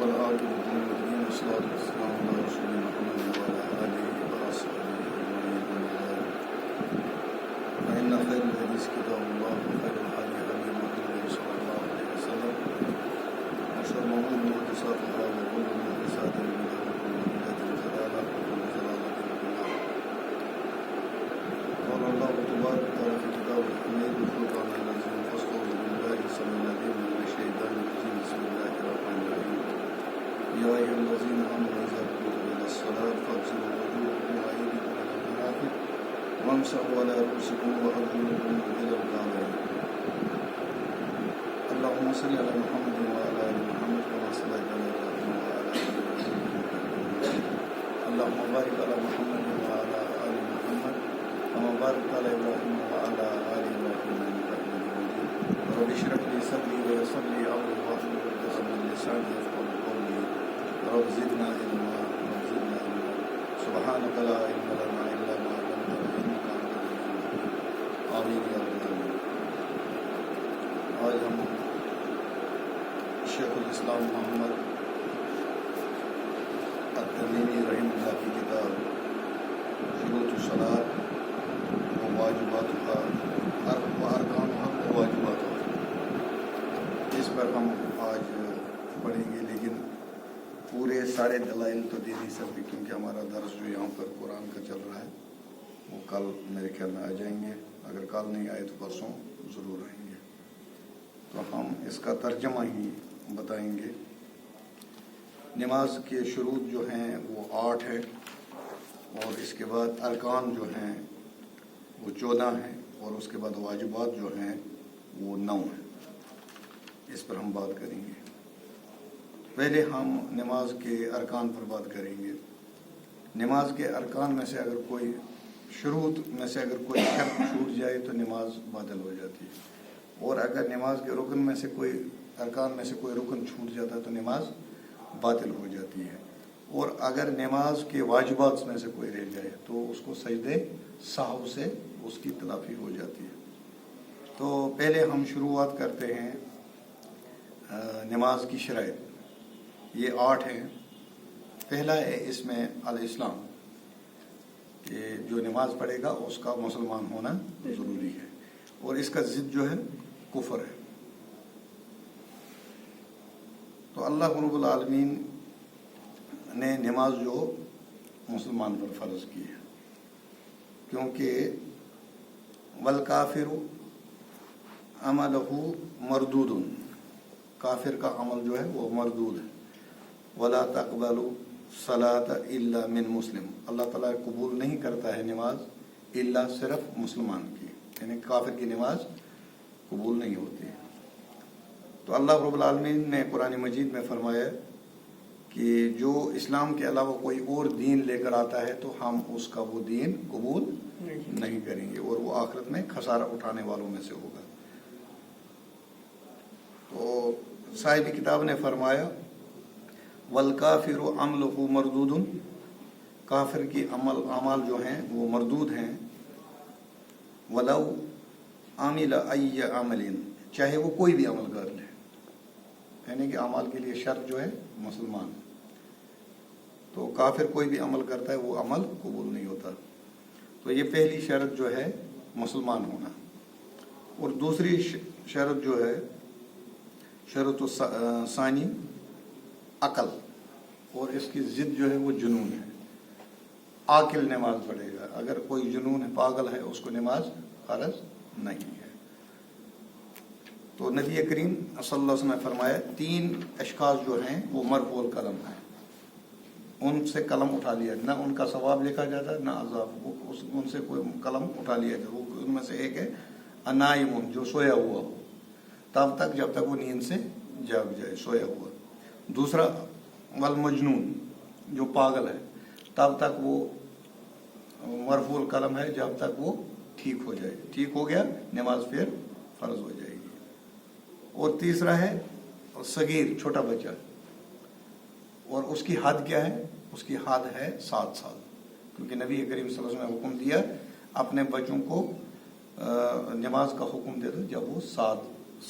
والعاقبة للمتقين والصلاة والسلام على رسولنا محمد وعلى آله وأصحابه أجمعين أما بعد فإن خير الحديث كتاب الله وخير الهدي هدي محمد صلى الله عليه وسلم وشر الأمور محدثاتها وكل محدثات بدعة وكل بدعة ضلالة وكل ضلالة في النار. قال الله تبارك وتعالى في كتابه الحميد والفرقان العظيم فاستعوذ بالله السميع العليم من الشيطان الرجيم بسم الله الرحمن الرحيم يا أيها الذين آمنوا إذا قمتم إلى الصلاة فاغسلوا وجوهكم وأيديكم إلى المرافق وامسحوا على رؤوسكم وأرجلكم إلى الكعبين. اللهم صل على محمد وعلى آل محمد كما صليت على إبراهيم وعلى آل إبراهيم. اللهم بارك على محمد وعلى آل محمد كما باركت على إبراهيم وعلى آل إبراهيم إنك حميد مجيد. رب اشرح لي صدري ويسر لي أمري واحلل عقدة من لساني يفقهوا قولي. رب زدنا علما سبحانك لا علم لنا إلا ما علمتنا إنك أنت العليم الحكيم. آمين يا رب العالمين. آج ہم شیخ الاسلام محمد التمیمی رحمہ اللہ کی کتاب شروط الصلاۃ و واجباتها و ارکانها و واجباتها اس پر ہم آج پڑھیں گے، لیکن پورے سارے دلائل تو دے نہیں سکتے کیونکہ ہمارا درس جو یہاں پر قرآن کا چل رہا ہے وہ کل میرے خیال میں آ جائیں گے، اگر کل نہیں آئے تو پرسوں ضرور آئیں گے. تو ہم اس کا ترجمہ ہی بتائیں گے. نماز کے شروط جو ہیں وہ 8 ہیں اور اس کے بعد ارکان جو ہیں وہ 14 ہیں اور اس کے بعد واجبات جو ہیں وہ 9 ہیں. اس پر ہم بات کریں گے. پہلے ہم نماز کے ارکان پر بات کریں گے. نماز کے ارکان میں سے اگر کوئی شروط میں سے اگر کوئی شرط چھوٹ جائے تو نماز باطل ہو جاتی ہے، اور اگر نماز کے رکن میں سے کوئی ارکان میں سے کوئی رکن چھوٹ جاتا ہے تو نماز باطل ہو جاتی ہے. اور اگر نماز کے واجبات میں سے کوئی رہ جائے تو اس کو سجدے سہو سے اس کی تلافی ہو جاتی ہے. تو پہلے ہم شروعات کرتے ہیں نماز کی شرائط. یہ 8 ہیں. پہلا ہے اس میں الاسلام، کہ جو نماز پڑھے گا اس کا مسلمان ہونا ضروری ہے، اور اس کا ضد جو ہے کفر ہے. تو اللہ رب العالمین نے نماز جو مسلمان پر فرض کی ہے، کیونکہ والکافر عملہ مردود، کافر کا عمل جو ہے وہ مردود ہے. ولا تقبل صلاۃ الا من مسلم، اللہ تعالیٰ قبول نہیں کرتا ہے نماز الا صرف مسلمان کی، یعنی کافر کی نماز قبول نہیں ہوتی ہے. تو اللہ رب العالمین نے قرآن مجید میں فرمایا کہ جو اسلام کے علاوہ کوئی اور دین لے کر آتا ہے تو ہم اس کا وہ دین قبول نہیں کریں گے، اور وہ آخرت میں خسارہ اٹھانے والوں میں سے ہوگا. تو صاحب کتاب نے فرمایا والکافر عملہ مردود، کافر کی اعمال جو ہیں وہ مردود ہیں. ولو عامل ای عمل، چاہے وہ کوئی بھی عمل کر لے، یعنی کہ اعمال کے لیے شرط جو ہے مسلمان. تو کافر کوئی بھی عمل کرتا ہے وہ عمل قبول نہیں ہوتا. تو یہ پہلی شرط جو ہے مسلمان ہونا. اور دوسری شرط جو ہے شرط ثانی عقل، اور اس کی ضد جو ہے وہ جنون ہے. عاقل نماز پڑھے گا، اگر کوئی جنون ہے پاگل ہے اس کو نماز فرض نہیں ہے. تو نبی کریم صلی اللہ علیہ وسلم نے فرمایا 3 اشخاص جو ہیں وہ مرفوع القلم ہیں، ان سے قلم اٹھا لیا، نہ ان کا ثواب لکھا جاتا نہ عذاب، ان سے کوئی قلم اٹھا لیا جاتا. ان میں سے ایک ہے انائم، جو سویا ہوا ہو تب تک جب تک وہ نیند سے جاگ جائے، سویا ہوا. دوسرا والمجنون، جو پاگل ہے تب تک وہ مرفوع القلم ہے جب تک وہ ٹھیک ہو جائے. ٹھیک ہو گیا نماز پھر فرض ہو جائے گی. اور تیسرا ہے صغیر، چھوٹا بچہ، اور اس کی حد کیا ہے؟ اس کی حد ہے 7 سال، کیونکہ نبی کریم صلی اللہ علیہ وسلم نے حکم دیا اپنے بچوں کو نماز کا حکم دے دو جب وہ 7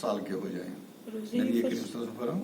سال کے ہو جائیں. نبی کریم صلی اللہ علیہ وسلم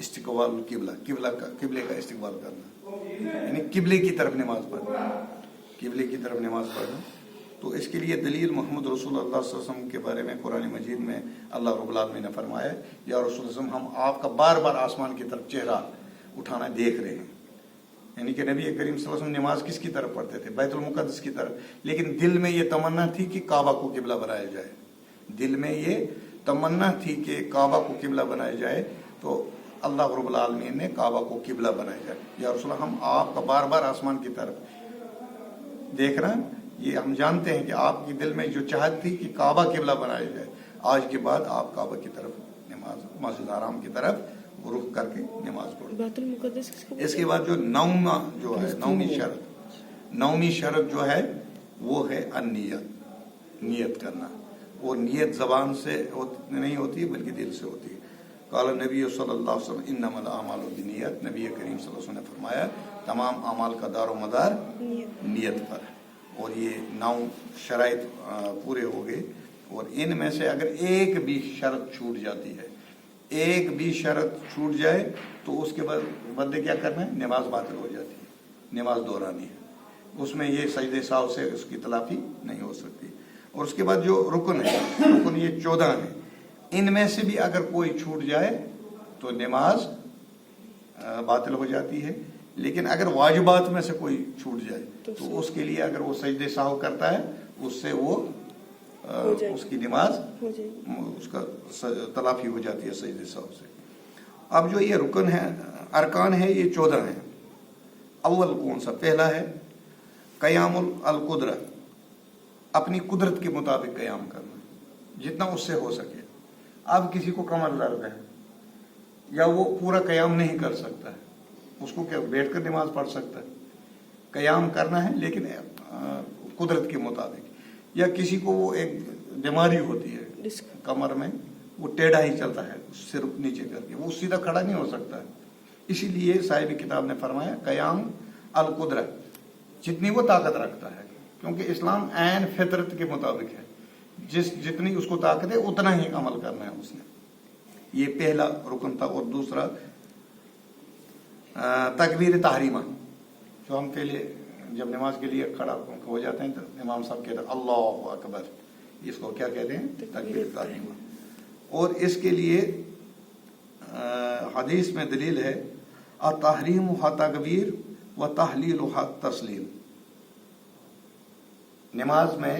استقبال قبلے کا استقبال کرنا، یعنی قبلے کی طرف نماز پڑھنا، قبلے کی طرف نماز پڑھنا۔ تو اس کے لیے دلیل محمد رسول اللہ صلی اللہ علیہ وسلم کے بارے میں قرآن مجید میں اللہ رب العالمین نے فرمایا ہے، یا رسول اللہ صلی اللہ علیہ وسلم ہم آپ کا بار بار آسمان کی طرف چہرہ اٹھانا دیکھ رہے ہیں، یعنی کہ نبی کریم صلی اللہ علیہ وسلم نماز کس کی طرف پڑھتے تھے؟ بیت المقدس کی طرف، لیکن دل میں یہ تمنا تھی کہ کعبہ کو قبلہ بنایا جائے، دل میں یہ تمنا تھی کہ کعبہ کو قبلہ بنایا جائے، تو اللہ رب العالمین نے کعبہ کو قبلہ بنایا جائے۔ یا رسول اللہ ہم آپ کا بار بار آسمان کی طرف دیکھ رہے ہیں، یہ ہم جانتے ہیں کہ آپ کی دل میں جو چاہت تھی کہ کعبہ قبلہ بنایا جائے، آج کے بعد آپ کعبہ کی طرف نماز، مسجد حرام کی طرف رخ کر کے نماز پڑھو۔ بیت المقدس اس کے بعد جو نومی شرط جو ہے وہ ہے النیت، نیت کرنا، اور نیت زبان سے نہیں ہوتی بلکہ دل سے ہوتی ہے۔ قال نبی صلی اللہ علیہ وسلم انما الاعمال بالنیات، نبی کریم صلی اللہ علیہ وسلم نے فرمایا تمام اعمال کا دار و مدار نیت پر ہے۔ اور یہ 9 شرائط پورے ہو گئے، اور ان میں سے اگر ایک بھی شرط چھوٹ جاتی ہے، ایک بھی شرط چھوٹ جائے تو اس کے بعد بندے کیا کرنا ہے؟ نماز باطل ہو جاتی ہے، نماز دہرانی ہے، اس میں یہ سجدے سہو سے اس کی تلافی نہیں ہو سکتی۔ اور اس کے بعد جو رکن ہے، رکن یہ 14 ہیں، ان میں سے بھی اگر کوئی چھوٹ جائے تو نماز باطل ہو جاتی ہے، لیکن اگر واجبات میں سے کوئی چھوٹ جائے تو اس کے لیے اگر وہ سجدے سہو کرتا ہے اس سے وہ اس کی نماز اس کا تلافی ہو جاتی ہے سجدے سہو سے۔ اب جو یہ رکن ہے، ارکان ہے، یہ 14 ہیں۔ اول کون سا؟ پہلا ہے قیام القدرہ، اپنی قدرت کے مطابق قیام کرنا جتنا اس سے ہو سکے۔ اب کسی کو کمر درد ہے یا وہ پورا قیام نہیں کر سکتا ہے، اس کو کیا بیٹھ کر نماز پڑھ سکتا ہے؟ قیام کرنا ہے لیکن قدرت کے مطابق۔ یا کسی کو وہ ایک بیماری ہوتی ہے کمر میں، وہ ٹیڑھا ہی چلتا ہے سر نیچے کر کے، وہ سیدھا کھڑا نہیں ہو سکتا ہے، اسی لیے صاحب کتاب نے فرمایا قیام القدرہ، جتنی وہ طاقت رکھتا ہے، کیونکہ اسلام عین فطرت کے مطابق ہے، جتنی اس کو طاقت ہے اتنا ہی عمل کرنا ہے اس نے۔ یہ پہلا رکن تھا۔ اور دوسرا تکبیر تحریمہ، جو ہم پہلے جب نماز کے لیے کھڑا ہو جاتے ہیں تو امام صاحب کہتے ہیں اللہ اکبر، اس کو کیا کہتے ہیں؟ تکبیر تحریمہ۔ اور اس کے لیے حدیث میں دلیل ہے التحریم تکبیر و تحلیل تسلیم، نماز میں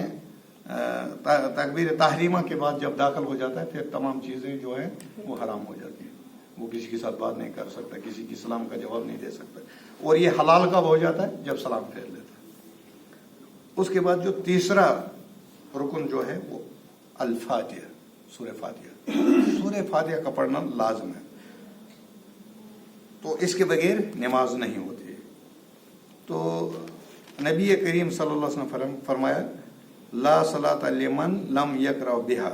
تکبیر تحریمہ کے بعد جب داخل ہو جاتا ہے پھر تمام چیزیں جو ہیں وہ حرام ہو جاتی ہیں، وہ کسی کے ساتھ بات نہیں کر سکتا، کسی کی سلام کا جواب نہیں دے سکتا، اور یہ حلال کب ہو جاتا ہے؟ جب سلام پھیر لیتا ہے۔ اس کے بعد جو تیسرا رکن جو ہے وہ الفاتحہ، سورہ فاتحہ، سورہ فاتحہ کا پڑھنا لازم ہے، تو اس کے بغیر نماز نہیں ہوتی ہے۔ تو نبی کریم صلی اللہ علیہ وسلم فرمایا لا صلاۃ لمن لم یقرأ بہا،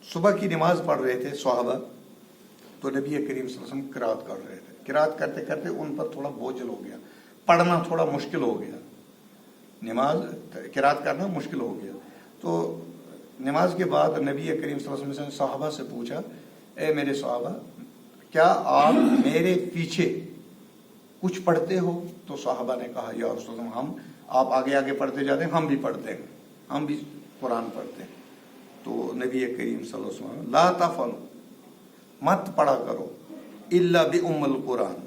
صبح کی نماز پڑھ رہے تھے صحابہ، تو نبی کریم صلی اللہ علیہ وسلم قرات کر رہے تھے، قرات کرتے کرتے ان پر تھوڑا بوجھل ہو گیا، پڑھنا تھوڑا مشکل ہو گیا، نماز قرات کرنا مشکل ہو گیا۔ تو نماز کے بعد نبی کریم صلی اللہ علیہ وسلم نے صحابہ سے پوچھا اے میرے صحابہ کیا آپ میرے پیچھے کچھ پڑھتے ہو؟ تو صحابہ نے کہا یا رسول اللہ ہم، آپ آگے آگے پڑھتے جاتے ہیں، ہم بھی پڑھتے ہیں، ہم بھی قرآن پڑھتے ہیں۔ تو نبی کریم صلی اللہ علیہ وسلم لا تفعلوا، مت پڑھا کرو الا بام القرآن،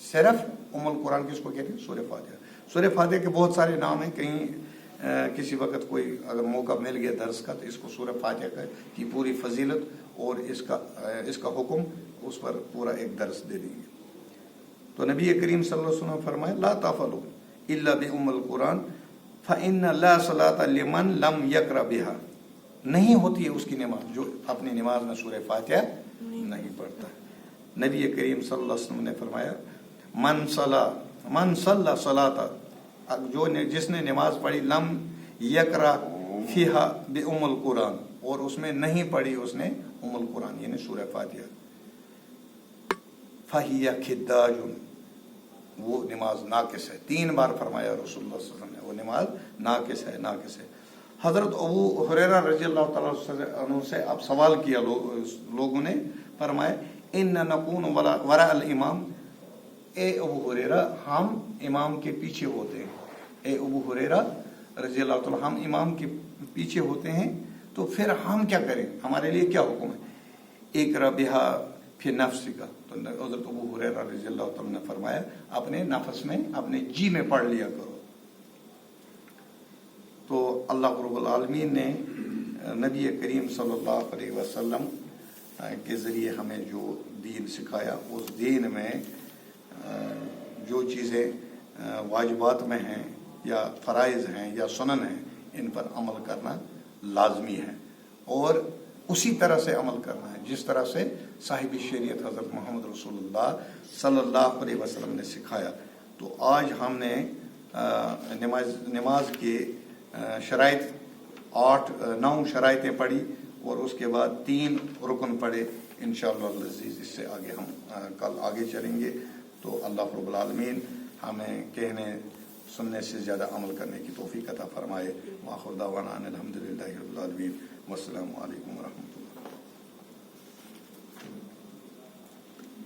صرف ام القرآن کس کو کہتے ہیں؟ سورہ فاتحہ۔ سورہ فاتحہ کے بہت سارے نام ہیں، کہیں کسی وقت کوئی اگر موقع مل گیا درس کا تو اس کو سورہ فاتحہ کی پوری فضیلت اور اس کا حکم اس پر پورا ایک درس دے دیں گے۔ تو نبی کریم صلی اللہ علیہ وسلم فرمائے لا تفعلوا الا بام القرآن فإن لا صلاۃ لمن لم یقرأ بها، نہیں ہوتی ہے اس کی نماز جو اپنی نماز میں سورہ فاتحہ نہیں پڑھتا۔ نبی کریم صلی اللہ علیہ وسلم نے فرمایا من صلی صلاۃ، جس نے نماز پڑھی لم یقرأ فیہا بام القرآن، اور اس میں نہیں پڑھی اس نے ام القرآن یعنی سورہ فاتحہ، فہی خداج، وہ نماز ناقص ہے۔ 3 بار فرمایا رسول اللہ صلی اللہ علیہ وسلم نے وہ نماز ناقص ہے، ناقص ہے۔ حضرت ابو ہریرہ رضی اللہ تعالیٰ عنہ سے اب سوال کیا لوگوں نے، فرمایا ان نکون وراء الامام، اے ابو ہریرہ ہم امام کے پیچھے ہوتے ہیں، اے ابو ہریرہ رضی اللہ تعالیٰ ہم امام کے پیچھے ہوتے ہیں، تو پھر ہم کیا کریں، ہمارے لیے کیا حکم ہے؟ اقرأ بها فی نفسک، تو حضرت ابو ہریرہ رضی اللہ تعالیٰ نے فرمایا اپنے نفس میں، اپنے جی میں پڑھ لیا کرو۔ تو اللہ رب العالمین نے نبی کریم صلی اللہ علیہ وسلم کے ذریعے ہمیں جو دین سکھایا، اس دین میں جو چیزیں واجبات میں ہیں یا فرائض ہیں یا سنن ہیں، ان پر عمل کرنا لازمی ہے، اور اسی طرح سے عمل کرنا ہے جس طرح سے صاحب شریعت حضرت محمد رسول اللہ صلی اللہ علیہ وسلم نے سکھایا۔ تو آج ہم نے نماز کے شرائط 9 شرائطیں پڑھی، اور اس کے بعد 3 رکن پڑھے۔ انشاءاللہ العزیز اس سے آگے ہم کل آگے چلیں گے۔ تو اللہ رب العالمین ہمیں کہنے سننے سے زیادہ عمل کرنے کی توفیق عطا فرمائے۔ وآخر دعوانا ان الحمدللہ رب العالمین، والسلام علیکم ورحمۃ اللہ۔